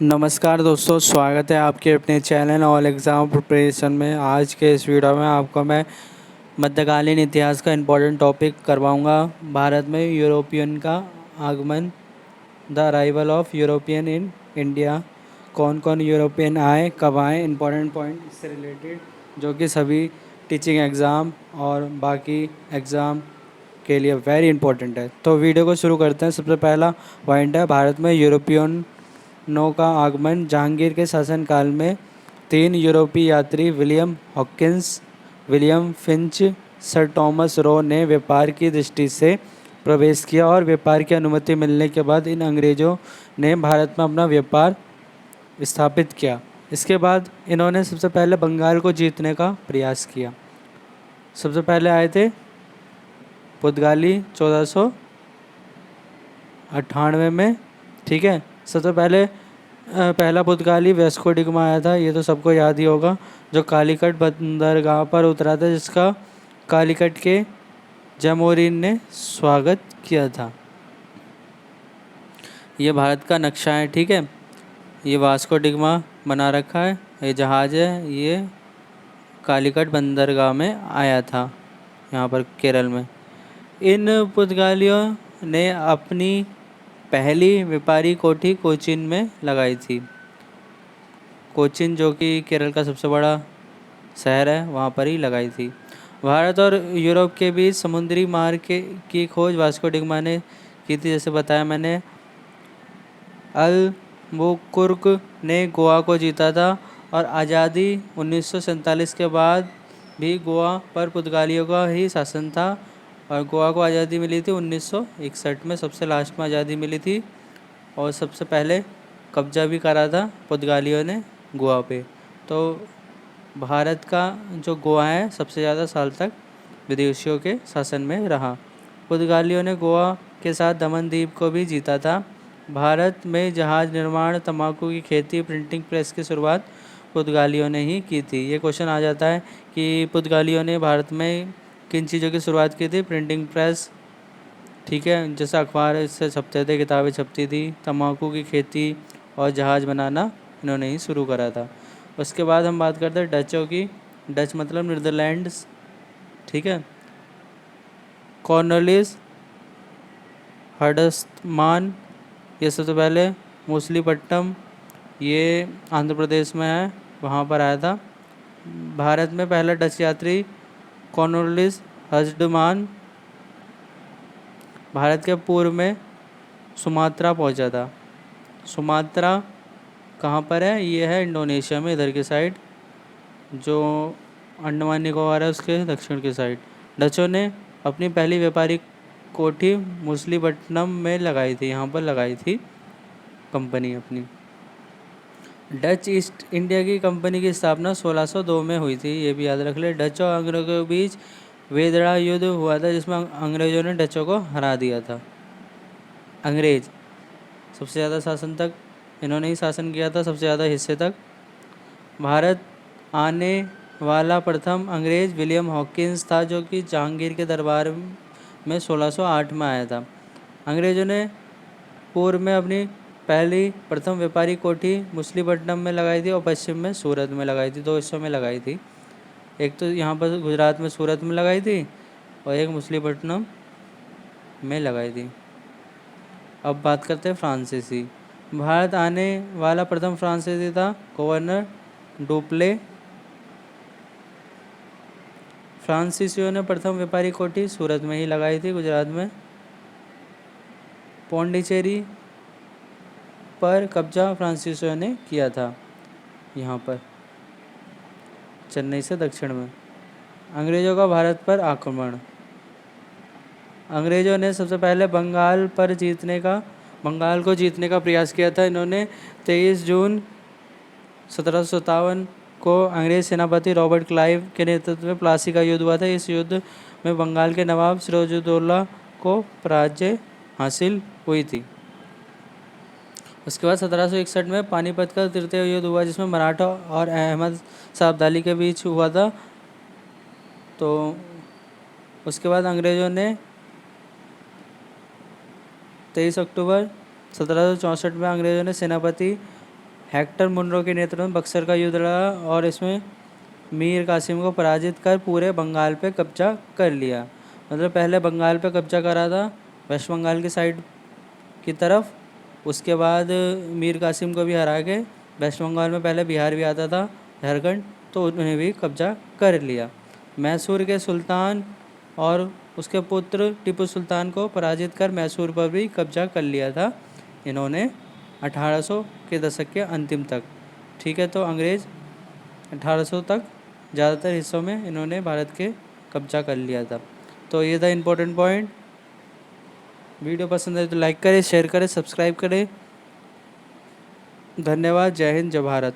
नमस्कार दोस्तों, स्वागत है आपके अपने चैनल ऑल एग्ज़ाम प्रिपरेशन में। आज के इस वीडियो में आपको मैं मध्यकालीन इतिहास का इम्पोर्टेंट टॉपिक करवाऊंगा। भारत में यूरोपियन का आगमन, the arrival of European in India. कौन कौन यूरोपियन आए, कब आए, इम्पोर्टेंट पॉइंट इससे रिलेटेड जो कि सभी टीचिंग एग्ज़ाम और बाकी एग्ज़ाम के लिए वेरी इंपॉर्टेंट है। तो वीडियो को शुरू करते हैं। सबसे पहला पॉइंट है, भारत में यूरोपियन नौ का आगमन। जहांगीर के शासनकाल में 3 यूरोपीय यात्री William Hawkins, William Finch, sir Thomas Roe ने व्यापार की दृष्टि से प्रवेश किया और व्यापार की अनुमति मिलने के बाद इन अंग्रेज़ों ने भारत में अपना व्यापार स्थापित किया। इसके बाद इन्होंने सबसे पहले बंगाल को जीतने का प्रयास किया। सबसे पहले आए थे पुर्तगाली 1498 में, ठीक है। सबसे पहले पहला पुर्तगाली वास्को डी गामा आया था, ये तो सबको याद ही होगा, जो कालीकट बंदरगाह पर उतरा था, जिसका कालीकट के जमोरीन ने स्वागत किया था। ये भारत का नक्शा है, ठीक है। ये वास्को डी गामा बना रखा है, ये जहाज़ है, ये कालीकट बंदरगाह में आया था, यहाँ पर केरल में। इन पुर्तगालियों ने अपनी पहली व्यापारी कोठी कोचीन में लगाई थी। कोचीन जो कि केरल का सबसे बड़ा शहर है, वहाँ पर ही लगाई थी। भारत और यूरोप के बीच समुद्री मार्ग की खोज वास्को डी गामा ने की थी, जैसे बताया मैंने। अल्बुकुर्क ने गोवा को जीता था और आज़ादी 1947 के बाद भी गोवा पर पुर्तगालियों का ही शासन था और गोवा को आज़ादी मिली थी 1961 में, सबसे लास्ट में आज़ादी मिली थी। और सबसे पहले कब्जा भी करा था पुर्तगालियों ने गोवा पे। तो भारत का जो गोवा है सबसे ज़्यादा साल तक विदेशियों के शासन में रहा। पुर्तगालियों ने गोवा के साथ दमन द्वीप को भी जीता था। भारत में जहाज़ निर्माण, तंबाकू की खेती, प्रिंटिंग प्रेस की शुरुआत पुर्तगालियों ने ही की थी। ये क्वेश्चन आ जाता है कि पुर्तगालियों ने भारत में किन चीज़ों की शुरुआत की थी। प्रिंटिंग प्रेस, ठीक है, जैसे अखबार इससे छपते थे, किताबें छपती थी। तंबाकू की खेती और जहाज़ बनाना इन्होंने ही शुरू करा था। उसके बाद हम बात करते हैं डचों की। डच मतलब नीदरलैंड्स, ठीक है। कॉर्नवालिस हर्डस्टमान, ये सबसे पहले मछलीपट्टनम, ये आंध्र प्रदेश में है, वहाँ पर आया था। भारत में पहला डच यात्री कॉर्नवालिस हर्डस्टमान भारत के पूर्व में सुमात्रा पहुंचा था। सुमात्रा कहाँ पर है? ये है इंडोनेशिया में, इधर की साइड, जो अंडमान निकोबार है उसके दक्षिण की साइड। डचों ने अपनी पहली व्यापारिक कोठी मछलीपट्टनम में लगाई थी, यहाँ पर लगाई थी कंपनी अपनी। डच ईस्ट इंडिया की कंपनी की स्थापना 1602 में हुई थी, ये भी याद रख ले। डच और अंग्रेजों के बीच वेदड़ा युद्ध हुआ था, जिसमें अंग्रेजों ने डचों को हरा दिया था। अंग्रेज सबसे ज़्यादा शासन तक इन्होंने ही शासन किया था, सबसे ज़्यादा हिस्से तक। भारत आने वाला प्रथम अंग्रेज विलियम हॉकिंस था, जो कि जहांगीर के दरबार में 1608 में आया था। अंग्रेजों ने पूर्व में अपनी पहली प्रथम व्यापारी कोठी मछलीपट्टनम में लगाई थी और पश्चिम में सूरत में लगाई थी। 2 हिस्सों में लगाई थी, एक तो यहाँ पर गुजरात में सूरत में लगाई थी और एक मछलीपट्टनम में लगाई थी। अब बात करते हैं फ्रांसीसी। भारत आने वाला प्रथम फ्रांसीसी था गवर्नर डुप्ले। फ्रांसीसियों ने प्रथम व्यापारी कोठी सूरत में ही लगाई थी, गुजरात में। पौंडीचेरी पर कब्जा फ्रांसीसियों ने किया था, यहाँ पर चेन्नई से दक्षिण में। अंग्रेज़ों का भारत पर आक्रमण। अंग्रेज़ों ने सबसे पहले बंगाल को जीतने का प्रयास किया था। इन्होंने 23 जून 1757 को अंग्रेज़ सेनापति रॉबर्ट क्लाइव के नेतृत्व में प्लासी का युद्ध हुआ था। इस युद्ध में बंगाल के नवाब सिराजुद्दौला को पराजय हासिल हुई थी। उसके बाद 1761 में पानीपत का तृतीय युद्ध हुआ, जिसमें मराठा और अहमद शाह अब्दाली के बीच हुआ था। तो उसके बाद अंग्रेज़ों ने 23 अक्टूबर 1764 में अंग्रेज़ों ने सेनापति हेक्टर मुनरो के नेतृत्व में बक्सर का युद्ध लड़ा और इसमें मीर कासिम को पराजित कर पूरे बंगाल पे कब्जा कर लिया। मतलब पहले बंगाल पे कब्जा करा था वेस्ट बंगाल की साइड की तरफ, उसके बाद मीर कासिम को भी हरा के वेस्ट बंगाल में पहले बिहार भी आता था, झारखंड, तो उन्हें भी कब्जा कर लिया। मैसूर के सुल्तान और उसके पुत्र टीपू सुल्तान को पराजित कर मैसूर पर भी कब्जा कर लिया था इन्होंने 1800 के दशक के अंतिम तक। ठीक है, तो अंग्रेज़ 1800 तक ज़्यादातर हिस्सों में इन्होंने भारत के कब्जा कर लिया था। तो ये था इम्पोर्टेंट पॉइंट। वीडियो पसंद है तो लाइक करें, शेयर करें, सब्सक्राइब करें। धन्यवाद। जय हिंद, जय भारत।